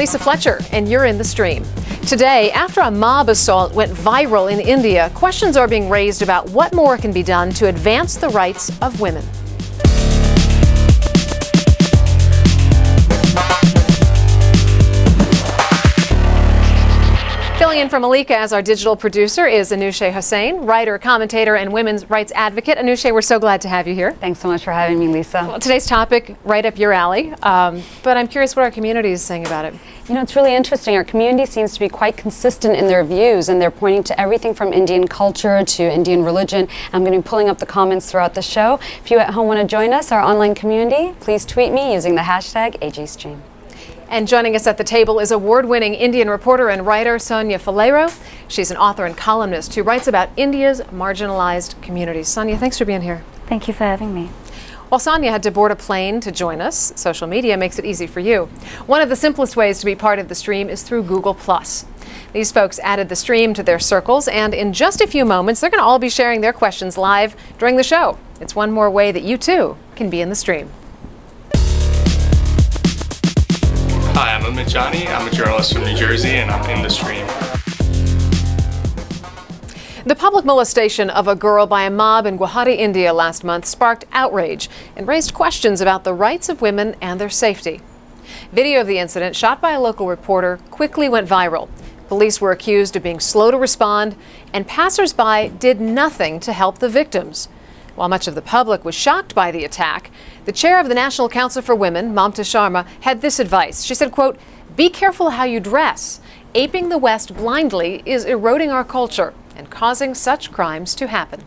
Lisa Fletcher, and you're in the stream. Today, after a mob assault went viral in India, questions are being raised about what more can be done to advance the rights of women. Filling in for Malika as our digital producer is Anushay Hussain, writer, commentator, and women's rights advocate. Anushay, we're so glad to have you here. Thanks so much for having me, Lisa. Well, today's topic, right up your alley, but I'm curious what our community is saying about it. You know, it's really interesting. Our community seems to be quite consistent in their views, and they're pointing to everything from Indian culture to Indian religion. I'm going to be pulling up the comments throughout the show. If you at home want to join us, our online community, please tweet me using the hashtag AGStream. And joining us at the table is award-winning Indian reporter and writer Sonia Falero. She's an author and columnist who writes about India's marginalized communities. Sonia, thanks for being here. Thank you for having me. While Sonia had to board a plane to join us, social media makes it easy for you. One of the simplest ways to be part of the stream is through Google+. These folks added the stream to their circles, and in just a few moments, they're going to all be sharing their questions live during the show. It's one more way that you, too, can be in the stream. Hi, I'm Misogyny. I'm a journalist from New Jersey, and I'm in the stream. The public molestation of a girl by a mob in Guwahati, India last month sparked outrage and raised questions about the rights of women and their safety. Video of the incident, shot by a local reporter, quickly went viral. Police were accused of being slow to respond, and passers-by did nothing to help the victims. While much of the public was shocked by the attack, the chair of the National Council for Women, Mamta Sharma, had this advice. She said, quote, "Be careful how you dress. Aping the West blindly is eroding our culture and causing such crimes to happen."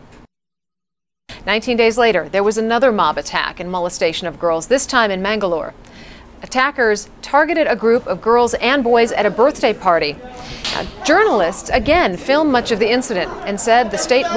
19 days later, there was another mob attack and molestation of girls, this time in Mangalore. Attackers targeted a group of girls and boys at a birthday party. Now, journalists again filmed much of the incident and said the state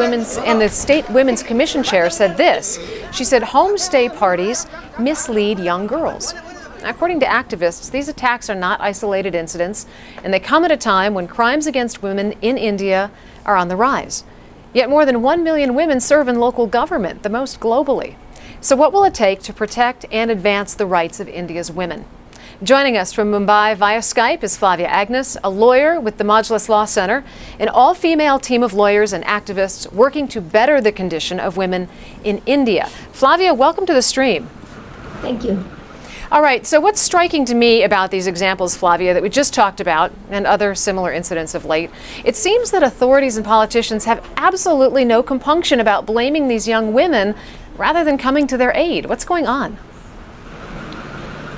women's commission chair said this. She said homestay parties mislead young girls. According to activists, these attacks are not isolated incidents, and they come at a time when crimes against women in India are on the rise. Yet more than 1 million women serve in local government, the most globally. So what will it take to protect and advance the rights of India's women? Joining us from Mumbai via Skype is Flavia Agnes, a lawyer with the Voiceless Law Center, an all-female team of lawyers and activists working to better the condition of women in India. Flavia, welcome to the stream. Thank you. All right, so what's striking to me about these examples, Flavia, that we just talked about and other similar incidents of late, it seems that authorities and politicians have absolutely no compunction about blaming these young women rather than coming to their aid. What's going on?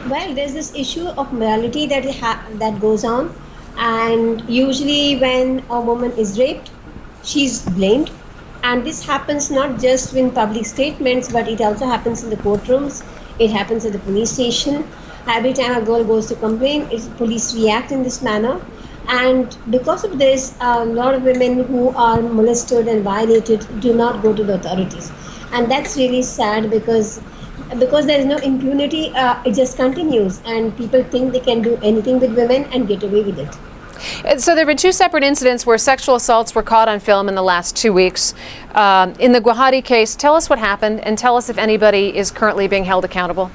Well, there's this issue of morality that goes on, and usually when a woman is raped, she's blamed, and this happens not just in public statements, but it also happens in the courtrooms. It happens at the police station. Every time a girl goes to complain, police react in this manner, and because of this, a lot of women who are molested and violated do not go to the authorities. And that's really sad because there is no impunity. It just continues, and people think they can do anything with women and get away with it. So there have been two separate incidents where sexual assaults were caught on film in the last 2 weeks. In the Guwahati case, tell us what happened and tell us if anybody is currently being held accountable.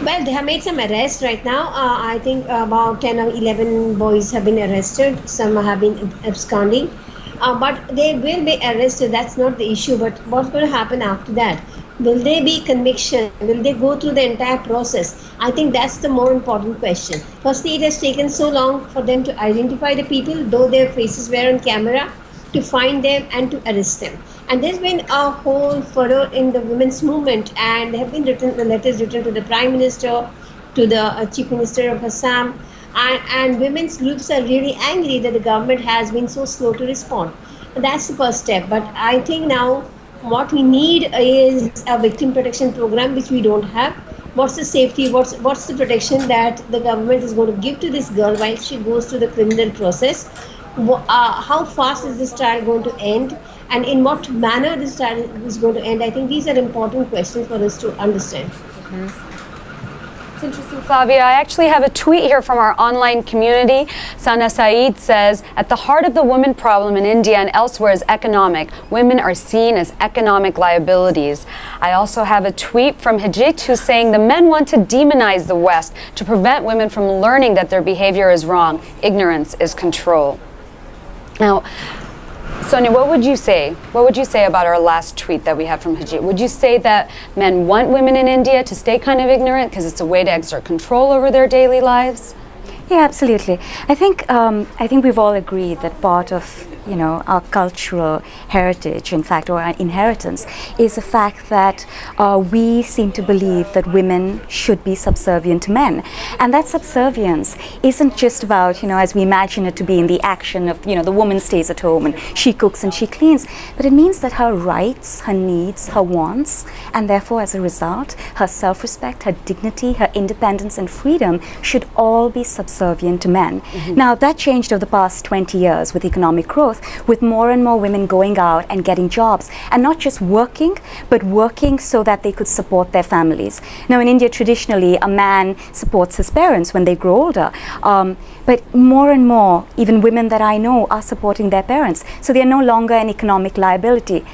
Well, they have made some arrests right now. I think about 10 or 11 boys have been arrested. Some have been absconding. But they will be arrested, that's not the issue, but what's going to happen after that? Will there be conviction? Will they go through the entire process? I think that's the more important question. Firstly, it has taken so long for them to identify the people, though their faces were on camera, to find them and to arrest them. And there's been a whole furrow in the women's movement, and there have been letters written to the Prime Minister, to the Chief Minister of Assam, and women's groups are really angry that the government has been so slow to respond. That's the first step. But I think now what we need is a victim protection program, which we don't have. What's the safety, what's the protection that the government is going to give to this girl while she goes through the criminal process? How fast is this trial going to end? And in what manner this trial is going to end? I think these are important questions for us to understand. It's interesting, Flavia. I actually have a tweet here from our online community. Sana Saeed says, at the heart of the woman problem in India and elsewhere is economic. Women are seen as economic liabilities. I also have a tweet from Hijit who's saying the men want to demonize the West to prevent women from learning that their behavior is wrong. Ignorance is control. Now, Sonia, what would you say? What would you say about our last tweet that we have from Hijit? Would you say that men want women in India to stay kind of ignorant because it's a way to exert control over their daily lives? Yeah, absolutely. I think we've all agreed that part of our cultural heritage, in fact, or our inheritance, is the fact that we seem to believe that women should be subservient to men, and that subservience isn't just about as we imagine it to be in the action of the woman stays at home and she cooks and she cleans, but it means that her rights, her needs, her wants, and therefore as a result her self-respect, her dignity, her independence and freedom should all be subservient to men. Now that changed over the past 20 years with economic growth, with more and more women going out and getting jobs, and not just working, but working so that they could support their families. Now in India, traditionally, a man supports his parents when they grow older, but more and more, even women that I know are supporting their parents, so they are no longer an economic liability.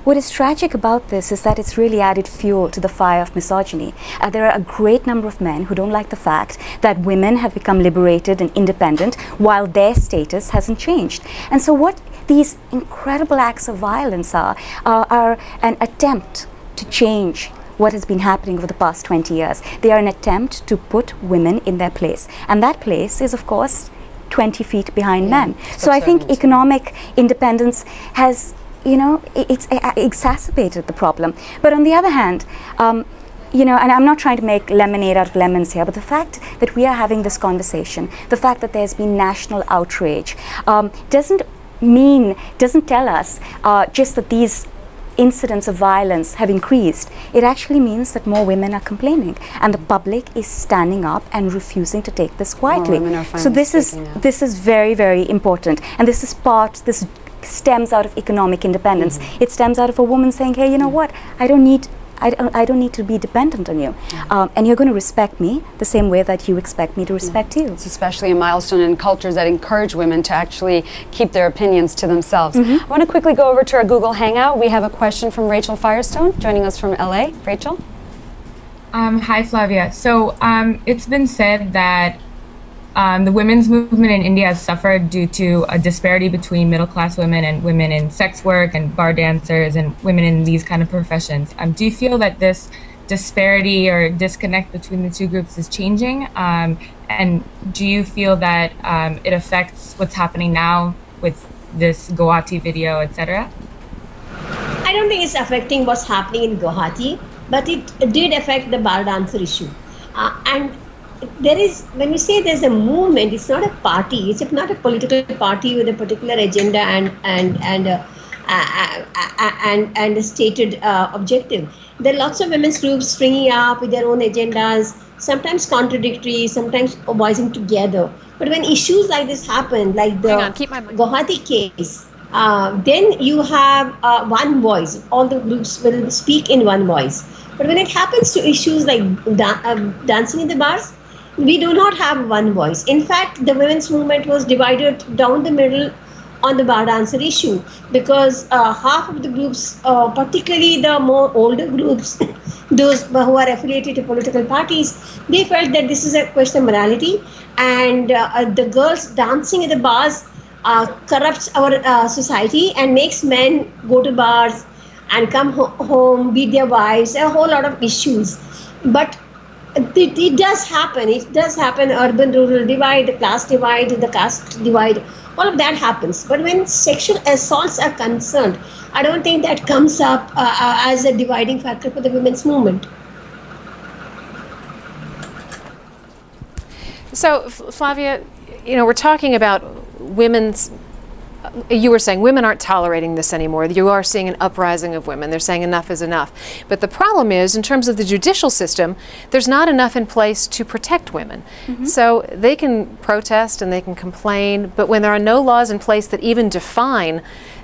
What is tragic about this is that it's really added fuel to the fire of misogyny. There are a great number of men who don't like the fact that women have become liberated and independent while their status hasn't changed. And so what these incredible acts of violence are an attempt to change what has been happening over the past 20 years. They are an attempt to put women in their place. And that place is, of course, 20 feet behind men. So I think economic independence has it's exacerbated the problem. But on the other hand, and I'm not trying to make lemonade out of lemons here, but the fact that we are having this conversation, the fact that there's been national outrage, doesn't tell us just that these incidents of violence have increased. It actually means that more women are complaining, and the public is standing up and refusing to take this quietly. So this is very, very important, and this stems out of economic independence. It stems out of a woman saying, hey, you know what, I don't need to be dependent on you, and you're going to respect me the same way that you expect me to respect you. It's especially a milestone in cultures that encourage women to actually keep their opinions to themselves. I want to quickly go over to our Google Hangout. We have a question from Rachel Firestone joining us from LA. Rachel? Hi, Flavia. So it's been said that the women's movement in India has suffered due to a disparity between middle-class women and women in sex work and bar dancers and women in these kind of professions. Do you feel that this disparity or disconnect between the two groups is changing? And do you feel that it affects what's happening now with this Guwahati video, etc.? I don't think it's affecting what's happening in Guwahati, but it did affect the bar dancer issue. And there is, when you say there's a movement, it's not a party. It's not a political party with a particular agenda and a stated objective. There are lots of women's groups springing up with their own agendas, sometimes contradictory, sometimes voicing together. But when issues like this happen, like the Guwahati case, then you have one voice. All the groups will speak in one voice. But when it happens to issues like dancing in the bars, we do not have one voice. In fact, the women's movement was divided down the middle on the bar dancer issue, because half of the groups, particularly the more older groups, those who are affiliated to political parties, they felt that this is a question of morality, and the girls dancing in the bars corrupts our society and makes men go to bars and come home, beat their wives, a whole lot of issues. But it does happen. It does happen. Urban-rural divide, the class divide, the caste divide, all of that happens. But when sexual assaults are concerned, I don't think that comes up as a dividing factor for the women's movement. So, Flavia, we're talking about women's. You were saying women aren't tolerating this anymore. You are seeing an uprising of women. They're saying enough is enough. But the problem is, in terms of the judicial system, there's not enough in place to protect women. So they can protest and they can complain, but when there are no laws in place that even define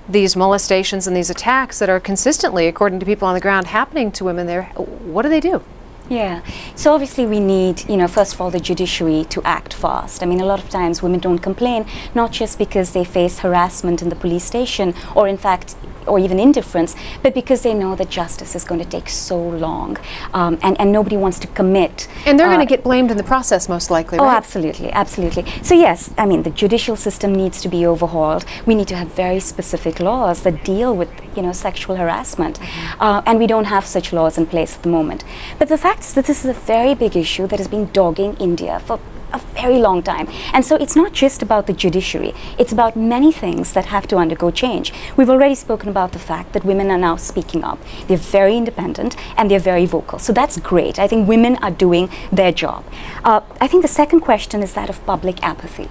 these molestations and these attacks that are consistently, according to people on the ground, happening to women there, what do they do? Yeah, so obviously we need, first of all, the judiciary to act fast. I mean, a lot of times women don't complain, not just because they face harassment in the police station or in fact, or even indifference, but because they know that justice is going to take so long, and nobody wants to commit. And they're going to get blamed in the process, most likely, right? Oh, absolutely, absolutely. So yes, I mean, the judicial system needs to be overhauled. We need to have very specific laws that deal with, sexual harassment, and we don't have such laws in place at the moment. But the fact is that this is a very big issue that has been dogging India for a very long time. And so it's not just about the judiciary, it's about many things that have to undergo change. We've already spoken about the fact that women are now speaking up. They're very independent and they're very vocal. So that's great. I think women are doing their job. I think the second question is that of public apathy.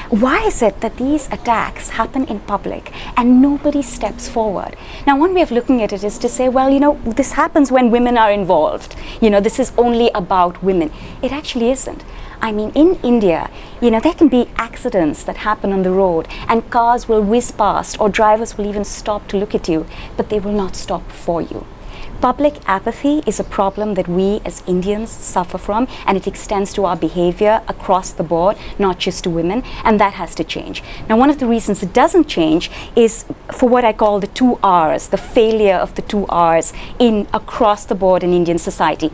Why is it that these attacks happen in public and nobody steps forward? Now, one way of looking at it is to say, well, this happens when women are involved. This is only about women. It actually isn't. I mean, in India, there can be accidents that happen on the road and cars will whiz past or drivers will even stop to look at you, but they will not stop for you. Public apathy is a problem that we as Indians suffer from, and it extends to our behavior across the board, not just to women, and that has to change. Now, one of the reasons it doesn't change is for what I call the 2 R's, the failure of the 2 R's across the board in Indian society.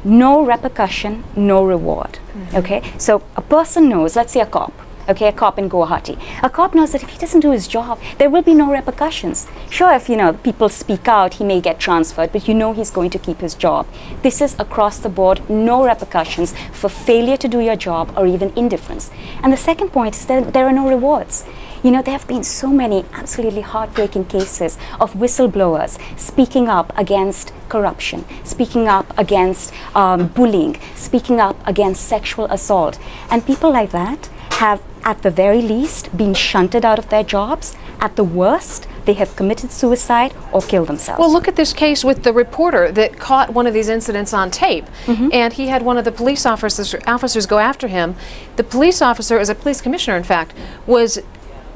No repercussion, no reward. Okay, so a person knows, let's say a cop, a cop in Guwahati. A cop knows that if he doesn't do his job, there will be no repercussions. Sure, if people speak out, he may get transferred, but he's going to keep his job. This is across the board, no repercussions for failure to do your job or even indifference. And the second point is that there are no rewards. There have been so many absolutely heartbreaking cases of whistleblowers speaking up against corruption, speaking up against bullying, speaking up against sexual assault. And people like that have, at the very least, been shunted out of their jobs. At the worst, they have committed suicide or killed themselves. Well, look at this case with the reporter that caught one of these incidents on tape, and he had one of the police officers go after him. The police officer, as a police commissioner, in fact, was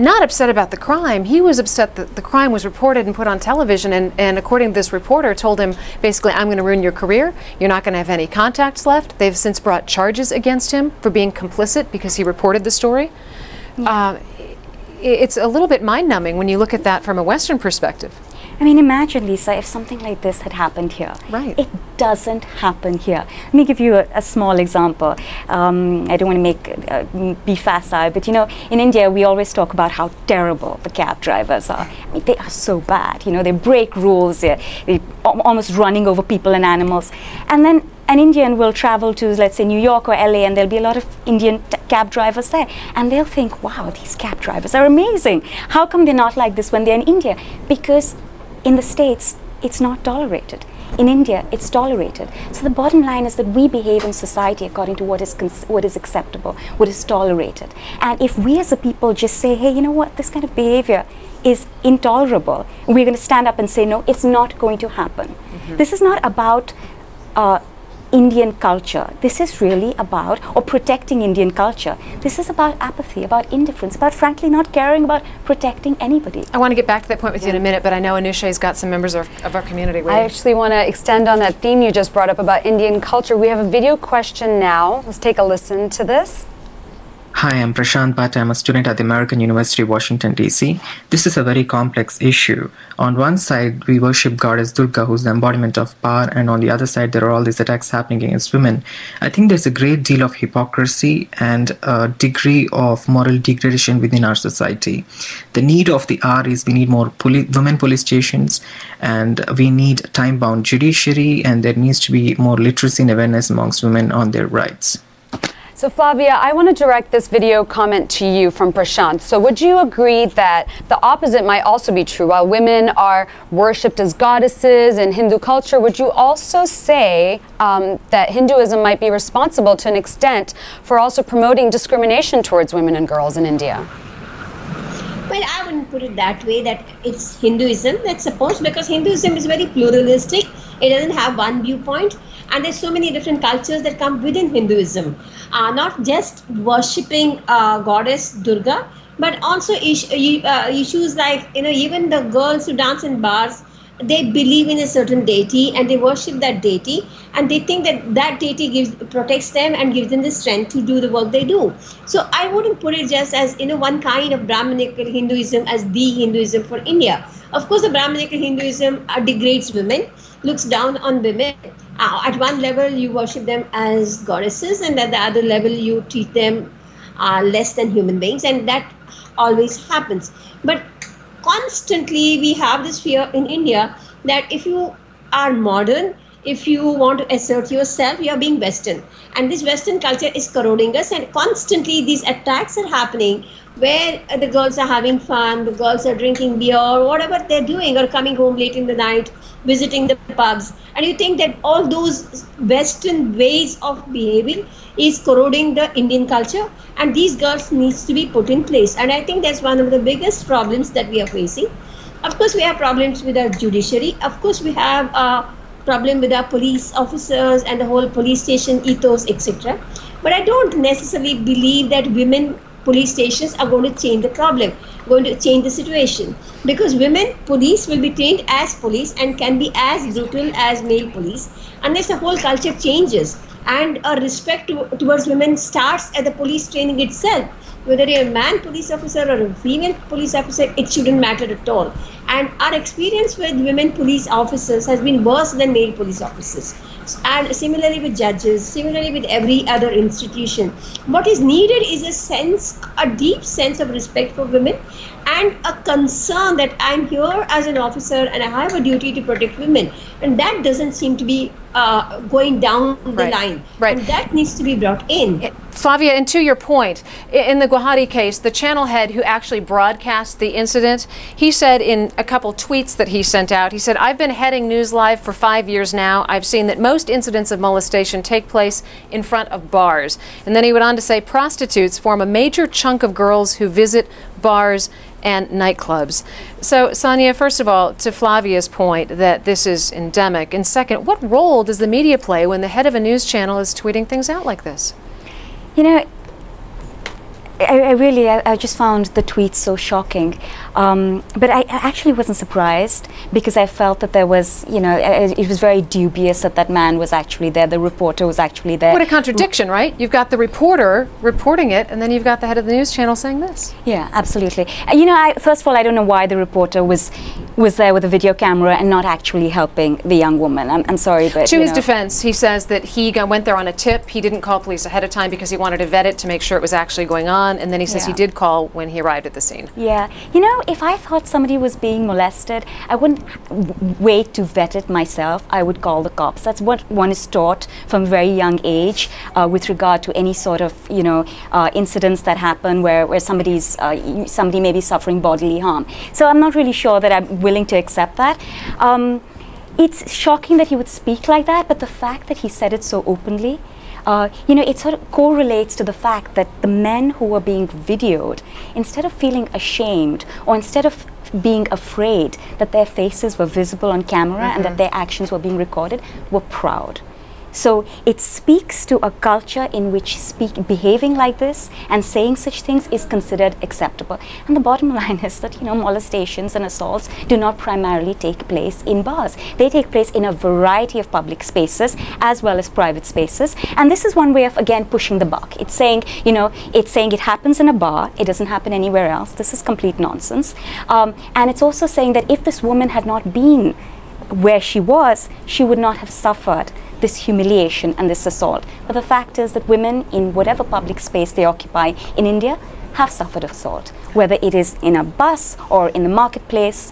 not upset about the crime. He was upset that the crime was reported and put on television, and according to this reporter, told him basically, I'm going to ruin your career. You're not going to have any contacts left. They've since brought charges against him for being complicit because he reported the story. Yeah. It's a little bit mind-numbing when you look at that from a Western perspective. I mean, imagine, Lisa, if something like this had happened here. Right. It doesn't happen here. Let me give you a small example. I don't want to be facile, but in India, we always talk about how terrible the cab drivers are. I mean, they are so bad. They break rules. They're almost running over people and animals. And then an Indian will travel to, let's say, New York or LA, and there'll be a lot of Indian cab drivers there. And they'll think, wow, these cab drivers are amazing. How come they're not like this when they're in India? Because in the States, it's not tolerated. In India, it's tolerated. So the bottom line is that we behave in society according to what is acceptable, what is tolerated. And if we as a people just say, hey, you know what, this kind of behavior is intolerable, we're going to stand up and say, no, it's not going to happen. This is not about Indian culture. This is really about, or protecting Indian culture. This is about apathy, about indifference, about frankly not caring about protecting anybody. I want to get back to that point with you in a minute, but I know Anusha's got some members of our community waiting. I actually want to extend on that theme you just brought up about Indian culture. We have a video question now. Let's take a listen to this. Hi, I'm Prashant Bhatt. I'm a student at the American University, Washington, D.C. This is a very complex issue. On one side, we worship goddess Durga, who's the embodiment of power, and on the other side, there are all these attacks happening against women. I think there's a great deal of hypocrisy and a degree of moral degradation within our society. The need of the hour is we need more women police stations, and we need time-bound judiciary, and there needs to be more literacy and awareness amongst women on their rights. So Flavia, I want to direct this video comment to you from Prashant. So would you agree that the opposite might also be true? While women are worshipped as goddesses in Hindu culture, would you also say that Hinduism might be responsible to an extent for also promoting discrimination towards women and girls in India? Well, I wouldn't put it that way, that it's Hinduism, that's supposed, because Hinduism is very pluralistic. It doesn't have one viewpoint, and there's so many different cultures that come within Hinduism. Not just worshipping goddess Durga, but also issues like, even the girls who dance in bars, they believe in a certain deity and they worship that deity, and they think that that deity protects them and gives them the strength to do the work they do. So I wouldn't put it just as one kind of Brahminical Hinduism as the Hinduism for India. Of course, the Brahminical Hinduism degrades women, looks down on women. At one level you worship them as goddesses, and at the other level you treat them less than human beings, and that always happens. But constantly we have this fear in India that if you are modern, if you want to assert yourself, you are being Western, and this Western culture is corroding us, and constantly these attacks are happening where the girls are having fun, the girls are drinking beer or whatever they're doing, or coming home late in the night, visiting the pubs, and you think that all those Western ways of behaving is corroding the Indian culture, and these girls needs to be put in place. And I think that's one of the biggest problems that we are facing. Of course, we have problems with our judiciary. Of course, we have a problem with our police officers and the whole police station ethos, etc. But I don't necessarily believe that women police stations are going to change the problem, going to change the situation, because women police will be trained as police and can be as brutal as male police unless the whole culture changes and a respect towards women starts at the police training itself. Whether you're a man police officer or a female police officer, it shouldn't matter at all. And our experience with women police officers has been worse than male police officers. And similarly with judges, similarly with every other institution. What is needed is a deep sense of respect for women and a concern that I'm here as an officer and I have a duty to protect women. And that doesn't seem to be going down the line. Right. And that needs to be brought in. Flavia, and to your point, in the Guwahati case, the channel head who actually broadcast the incident, he said in a couple tweets that he sent out, he said, "I've been heading News Live for 5 years now. I've seen that most incidents of molestation take place in front of bars." And then he went on to say, "Prostitutes form a major chunk of girls who visit bars and nightclubs." So, Sonia, first of all, to Flavia's point that this is endemic, and second, what role does the media play when the head of a news channel is tweeting things out like this? You know, I just found the tweet so shocking, but I actually wasn't surprised because I felt that there was, you know, it was very dubious that that man was actually there, the reporter was actually there. What a contradiction, right? You've got the reporter reporting it, and then you've got the head of the news channel saying this. Yeah, absolutely. You know, first of all, I don't know why the reporter was there with a video camera and not actually helping the young woman. I'm sorry, but to his defense, he says that he went there on a tip. He didn't call police ahead of time because he wanted to vet it to make sure it was actually going on. And then he says he did call when he arrived at the scene. Yeah. You know, if I thought somebody was being molested, I wouldn't wait to vet it myself. I would call the cops. That's what one is taught from a very young age with regard to any sort of, you know, incidents that happen where somebody may be suffering bodily harm. So I'm not really sure that I'm willing to accept that. It's shocking that he would speak like that, but the fact that he said it so openly, you know, it sort of correlates to the fact that the men who were being videoed, instead of feeling ashamed or instead of being afraid that their faces were visible on camera and that their actions were being recorded, were proud. So it speaks to a culture in which behaving like this and saying such things is considered acceptable. And the bottom line is that, you know, molestations and assaults do not primarily take place in bars. They take place in a variety of public spaces as well as private spaces. And this is one way of, again, pushing the buck. It's saying, you know, it's saying it happens in a bar, it doesn't happen anywhere else. This is complete nonsense. And it's also saying that if this woman had not been where she was, she would not have suffered this humiliation and this assault. But the fact is that women in whatever public space they occupy in India have suffered assault, whether it is in a bus or in the marketplace,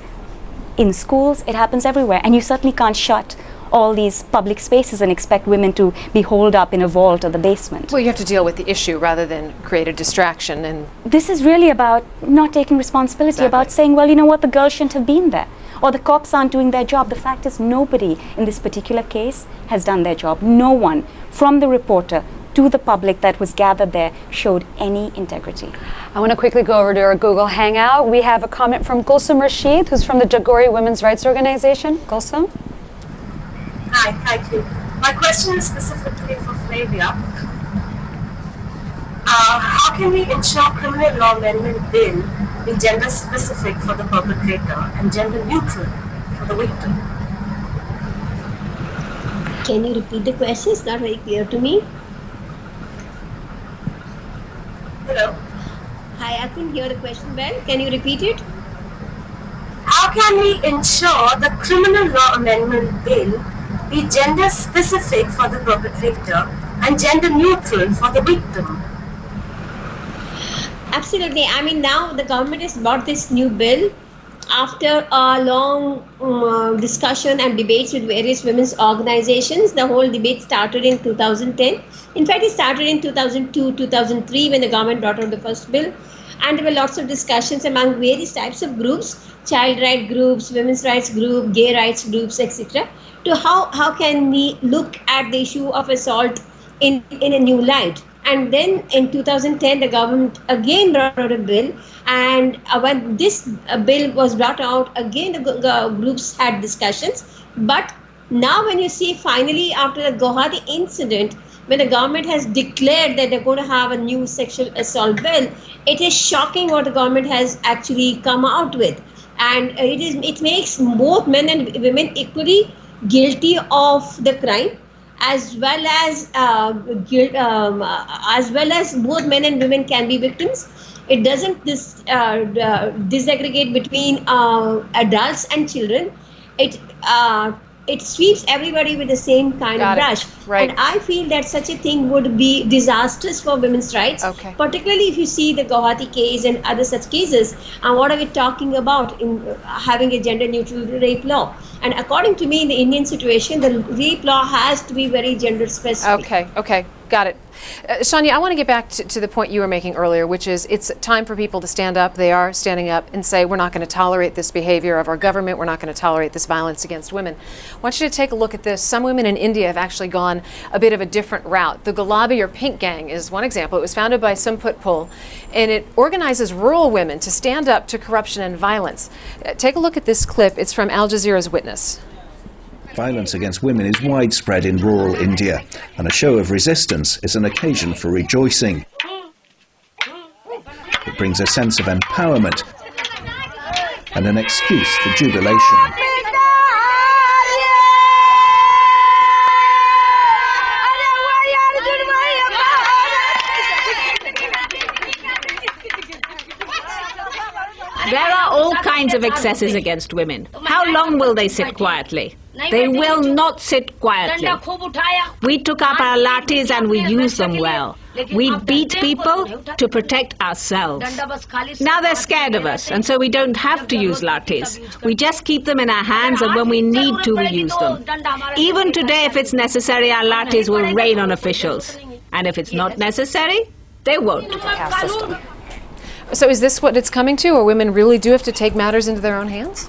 in schools, it happens everywhere. And you certainly can't shut all these public spaces and expect women to be holed up in a vault or the basement. Well, you have to deal with the issue rather than create a distraction. And this is really about not taking responsibility, about saying, well, you know what, the girl shouldn't have been there. Or the cops aren't doing their job. The fact is nobody in this particular case has done their job. No one, from the reporter to the public that was gathered there, showed any integrity. I want to quickly go over to our Google Hangout. We have a comment from Gulsum Rashid, who's from the Jagori Women's Rights Organization. Gulsum? Hi, thank you. My question is specifically for Flavia. How can we ensure criminal law amendment bill be gender specific for the perpetrator and gender neutral for the victim? Can you repeat the question? It's not very clear to me. Hello? Hi, I couldn't hear the question well. Can you repeat it? How can we ensure the criminal law amendment bill be gender specific for the perpetrator and gender neutral for the victim? Absolutely. I mean, now the government has brought this new bill after a long discussion and debates with various women's organizations. The whole debate started in 2010. In fact, it started in 2002, 2003 when the government brought out the first bill. And there were lots of discussions among various types of groups, child rights groups, women's rights groups, gay rights groups, etc. to how can we look at the issue of assault in a new light. And then in 2010, the government again brought out a bill. And when this bill was brought out, again the groups had discussions. But now when you see finally after the Guwahati incident, when the government has declared that they're going to have a new sexual assault bill, it is shocking what the government has actually come out with. And it makes both men and women equally guilty of the crime, as well as both men and women can be victims. It doesn't disaggregate between adults and children. It sweeps everybody with the same kind of brush. Right. And I feel that such a thing would be disastrous for women's rights, particularly if you see the Guwahati case and other such cases. And what are we talking about in having a gender neutral rape law? And according to me, in the Indian situation, the rape law has to be very gender specific. Okay, got it. Shania, I want to get back to the point you were making earlier, which is it's time for people to stand up. They are standing up and say, we're not going to tolerate this behavior of our government. We're not going to tolerate this violence against women. I want you to take a look at this. Some women in India have actually gone a bit of a different route. The Gulabi or Pink Gang is one example. It was founded by Sumput Pul, and it organizes rural women to stand up to corruption and violence. Take a look at this clip. It's from Al Jazeera's Witness. Violence against women is widespread in rural India, and a show of resistance is an occasion for rejoicing. It brings a sense of empowerment and an excuse for jubilation. There are all kinds of excesses against women. How long will they sit quietly? They will not sit quietly. We took up our lathis and we used them well. We beat people to protect ourselves. Now they're scared of us, and so we don't have to use lathis. We just keep them in our hands, and when we need to, we use them. Even today, if it's necessary, our lathis will rain on officials. And if it's not necessary, they won't. So is this what it's coming to, or women really do have to take matters into their own hands?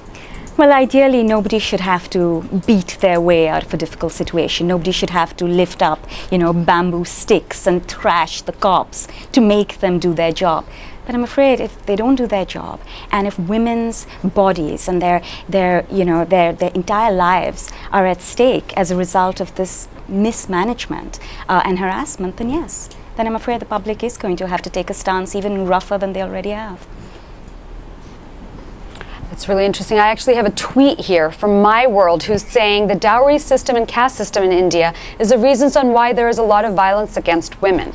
Well, ideally, nobody should have to beat their way out of a difficult situation. Nobody should have to lift up, bamboo sticks and thrash the cops to make them do their job. But I'm afraid if they don't do their job, and if women's bodies and their entire lives are at stake as a result of this mismanagement and harassment, then yes, then I'm afraid the public is going to have to take a stance even rougher than they already have. It's really interesting. I actually have a tweet here from My World who's saying the dowry system and caste system in India is the reasons on why there is a lot of violence against women.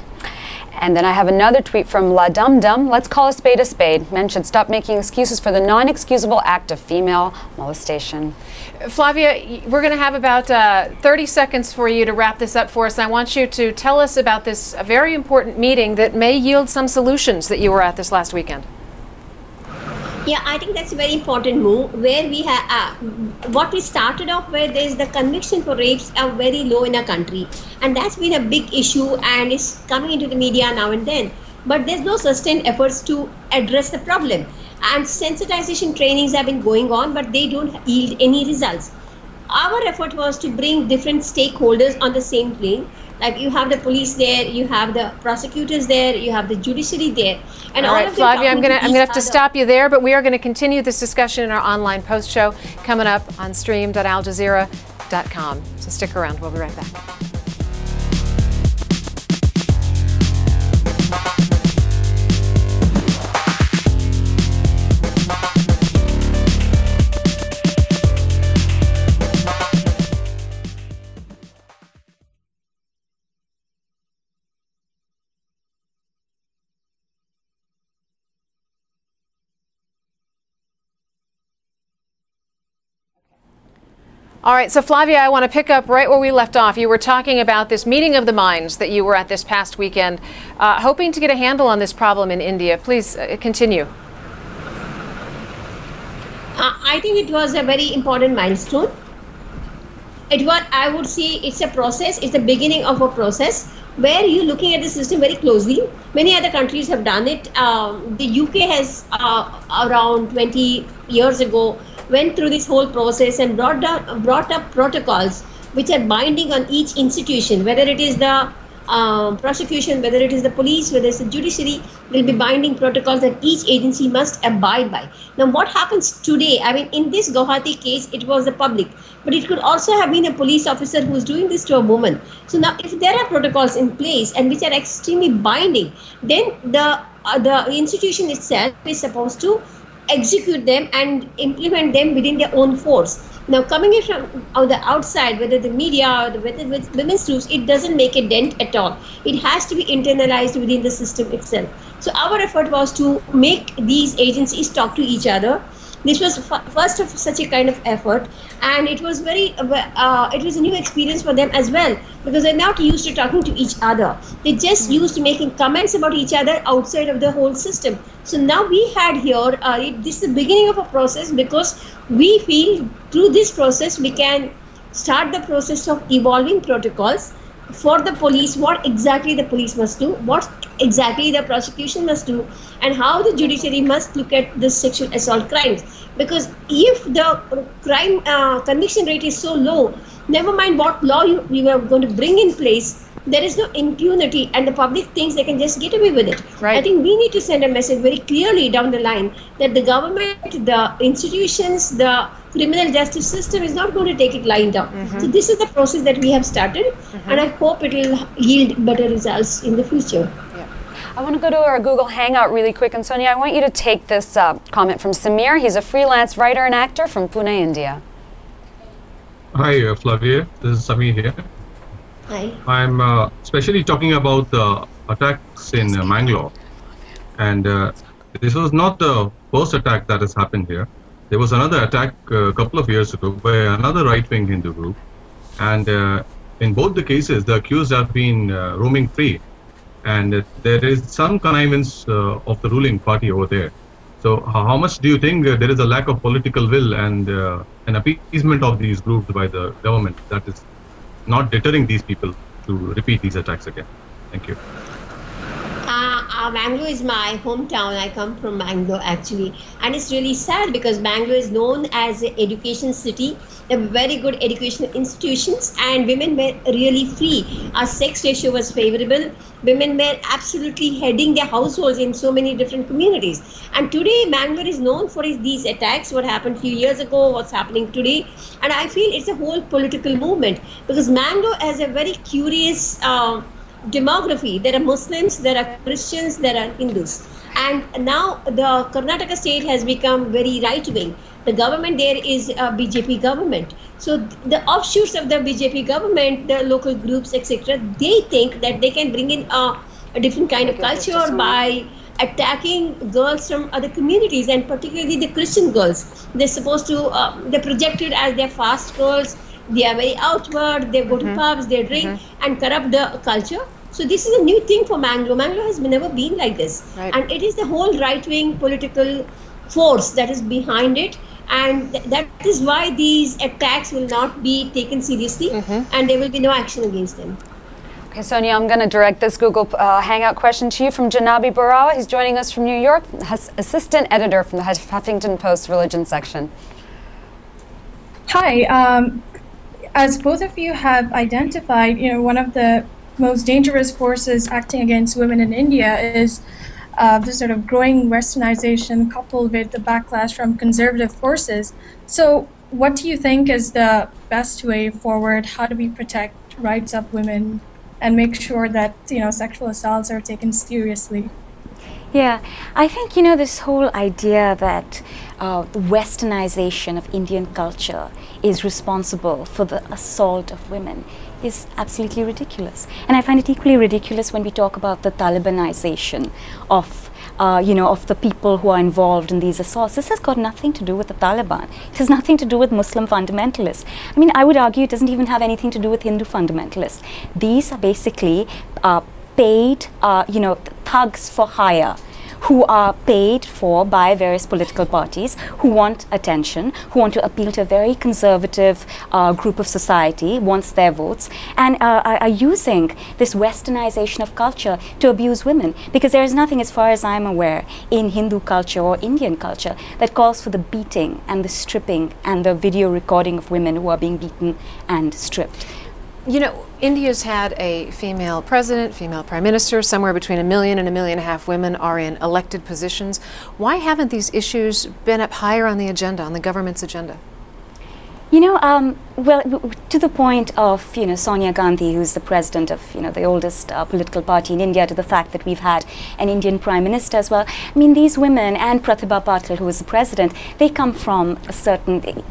And then I have another tweet from La Dum Dum. Let's call a spade a spade. Men should stop making excuses for the non-excusable act of female molestation. Flavia, we're going to have about 30 seconds for you to wrap this up for us. I want you to tell us about this very important meeting that may yield some solutions that you were at this last weekend. Yeah, I think that's a very important move where we have what we started off with is the conviction for rapes are very low in our country, and that's been a big issue and is coming into the media now and then. But there's no sustained efforts to address the problem, and sensitization trainings have been going on, but they don't yield any results. Our effort was to bring different stakeholders on the same plane. Like you have the police there, you have the prosecutors there, you have the judiciary there. And all right, Flavia, I'm gonna have to stop you there, but we are going to continue this discussion in our online post show coming up on stream.aljazeera.com. So stick around, we'll be right back. All right, so Flavia, I want to pick up right where we left off. You were talking about this meeting of the minds that you were at this past weekend, hoping to get a handle on this problem in India. Please continue. I think it was a very important milestone. I would say it's a process, it's the beginning of a process where you're looking at the system very closely. Many other countries have done it. The UK has around 20 years ago went through this whole process and brought up protocols which are binding on each institution, whether it is the prosecution, whether it is the police, whether it's the judiciary, will be binding protocols that each agency must abide by. Now, what happens today? I mean, in this Guwahati case, it was the public, but it could also have been a police officer who was doing this to a woman. So now, if there are protocols in place and which are extremely binding, then the institution itself is supposed to execute them and implement them within their own force. Now, coming in from the outside, whether the media or whether with women's groups, it doesn't make a dent at all. It has to be internalized within the system itself. So our effort was to make these agencies talk to each other. This was first of such a kind of effort, and it was it was a new experience for them as well, because they're not used to talking to each other. They're just used to making comments about each other outside of the whole system. So now we had here, this is the beginning of a process, because we feel through this process we can start the process of evolving protocols for the police, what exactly the police must do, what exactly the prosecution must do, and how the judiciary must look at the sexual assault crimes. Because if the crime conviction rate is so low, never mind what law we were going to bring in place, there is no impunity, and the public thinks they can just get away with it. Right. I think we need to send a message very clearly down the line that the government, the institutions, the criminal justice system is not going to take it lying down. So this is the process that we have started, and I hope it will yield better results in the future. I want to go to our Google Hangout really quick, and Sonia, I want you to take this comment from Samir. He's a freelance writer and actor from Pune, India. Hi, Flavia. This is Samir here. Hi. I'm especially talking about the attacks in Mangalore, and this was not the first attack that has happened here. There was another attack a couple of years ago by another right-wing Hindu group, and in both the cases, the accused have been roaming free, and there is some connivance of the ruling party over there. So how much do you think there is a lack of political will and an appeasement of these groups by the government that is not deterring these people to repeat these attacks again? Thank you. Bangalore is my hometown. I come from Bangalore actually, and it's really sad because Bangalore is known as an education city. They have very good educational institutions, and women were really free. Our sex ratio was favorable. Women were absolutely heading their households in so many different communities. And today, Bangalore is known for these attacks, what happened a few years ago, what's happening today. And I feel it's a whole political movement, because Bangalore has a very curious demography. There are Muslims, there are Christians, there are Hindus. And now the Karnataka state has become very right-wing. The government there is a BJP government. So the offshoots of the BJP government, the local groups, etc., they think that they can bring in a different kind of culture by attacking girls from other communities, and particularly the Christian girls. They're supposed to, they're projected as they're fast girls, they are very outward, they go to pubs, they drink and corrupt the culture. So this is a new thing for Mangalore. Mangalore has never been like this. Right. And it is the whole right-wing political force that is behind it. And that is why these attacks will not be taken seriously, and there will be no action against them. Okay, Sonia, I'm going to direct this Google Hangout question to you from Janabi Barawa. He's joining us from New York, assistant editor from the Huffington Post religion section. Hi. As both of you have identified, one of the most dangerous forces acting against women in India is the sort of growing westernization coupled with the backlash from conservative forces. So what do you think is the best way forward? How do we protect rights of women and make sure that sexual assaults are taken seriously? Yeah, I think this whole idea that the westernization of Indian culture is responsible for the assault of women is absolutely ridiculous. And I find it equally ridiculous when we talk about the Talibanization of of the people who are involved in these assaults. This has got nothing to do with the Taliban. It has nothing to do with Muslim fundamentalists. I mean, I would argue it doesn't even have anything to do with Hindu fundamentalists. These are basically paid, thugs for hire, who are paid for by various political parties, who want attention, who want to appeal to a very conservative group of society, wants their votes, and are using this westernization of culture to abuse women. Because there is nothing, as far as I'm aware, in Hindu culture or Indian culture that calls for the beating and the stripping and the video recording of women who are being beaten and stripped. You know, India's had a female president, female prime minister. Somewhere between 1 million and 1.5 million women are in elected positions. Why haven't these issues been up higher on the agenda, on the government's agenda? You know, well, to the point of, Sonia Gandhi, who's the president of, the oldest political party in India, to the fact that we've had an Indian prime minister as well. I mean, these women, and Pratibha Patil, who was the president, they come from a certain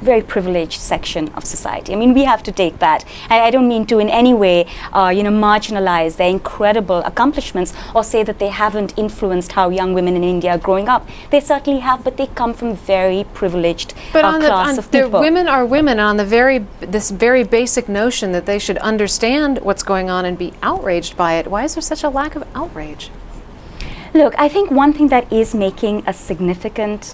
very privileged section of society. I mean, we have to take that. I don't mean to in any way, marginalize their incredible accomplishments or say that they haven't influenced how young women in India are growing up. They certainly have, but they come from very privileged class of people. Women are women on this very basic notion that they should understand what's going on and be outraged by it. Why is there such a lack of outrage? Look, I think one thing that is making a significant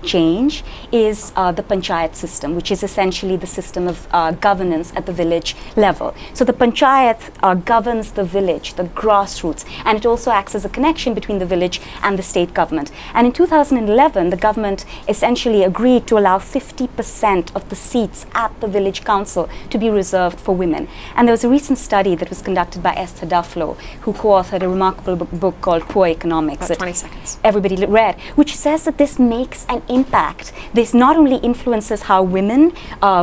change is the panchayat system, which is essentially the system of governance at the village level. So the panchayat governs the village, the grassroots, and it also acts as a connection between the village and the state government. And in 2011, the government essentially agreed to allow 50% of the seats at the village council to be reserved for women. And there was a recent study that was conducted by Esther Duflo, who co-authored a remarkable book called Poor Economics. About 20 seconds. Everybody read, which says that this makes an impact. This not only influences how women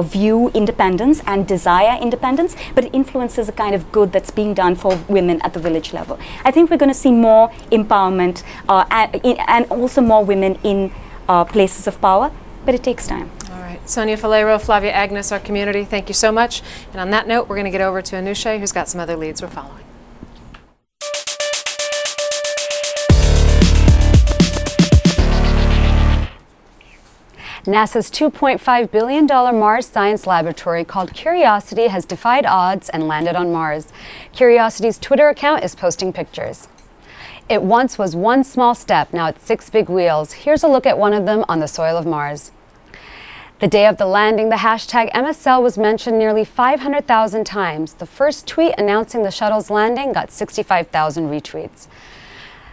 view independence and desire independence, but it influences the kind of good that's being done for women at the village level. I think we're going to see more empowerment and also more women in places of power, but it takes time. All right. Sonia Falero, Flavia Agnes, our community, thank you so much. And on that note, we're going to get over to Anusha, who's got some other leads we're following. NASA's $2.5 billion Mars science laboratory called Curiosity has defied odds and landed on Mars. Curiosity's Twitter account is posting pictures. It once was one small step, now it's 6 big wheels. Here's a look at one of them on the soil of Mars. The day of the landing, the hashtag MSL was mentioned nearly 500,000 times. The first tweet announcing the shuttle's landing got 65,000 retweets.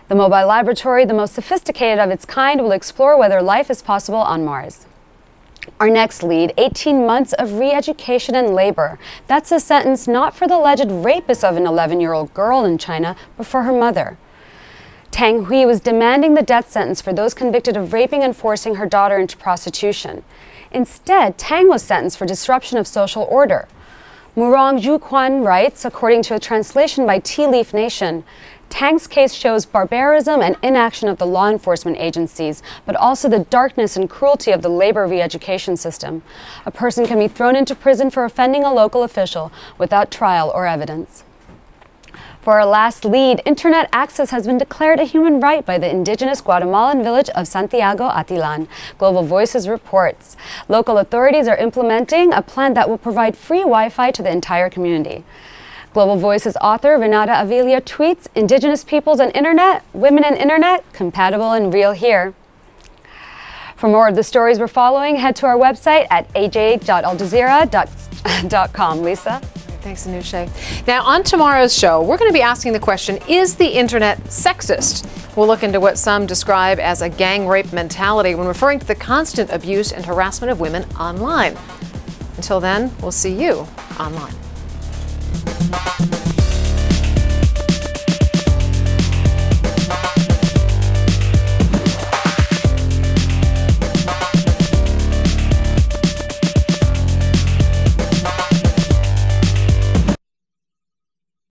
The mobile laboratory, the most sophisticated of its kind, will explore whether life is possible on Mars. Our next lead, 18 months of re-education and labor. That's a sentence not for the alleged rapist of an 11-year-old girl in China, but for her mother. Tang Hui was demanding the death sentence for those convicted of raping and forcing her daughter into prostitution. Instead, Tang was sentenced for disruption of social order. Murong Zhuquan writes, according to a translation by Tea Leaf Nation, Tang's case shows barbarism and inaction of the law enforcement agencies, but also the darkness and cruelty of the labor re-education system. A person can be thrown into prison for offending a local official without trial or evidence. For our last lead, internet access has been declared a human right by the indigenous Guatemalan village of Santiago Atilan. Global Voices reports. Local authorities are implementing a plan that will provide free Wi-Fi to the entire community. Global Voices author Renata Avilia tweets, Indigenous peoples and internet, women and internet, compatible and real here. For more of the stories we're following, head to our website at aj.aljazeera.com. Lisa? Thanks, Anusha. Now, on tomorrow's show, we're going to be asking the question, is the internet sexist? We'll look into what some describe as a gang rape mentality when referring to the constant abuse and harassment of women online. Until then, we'll see you online.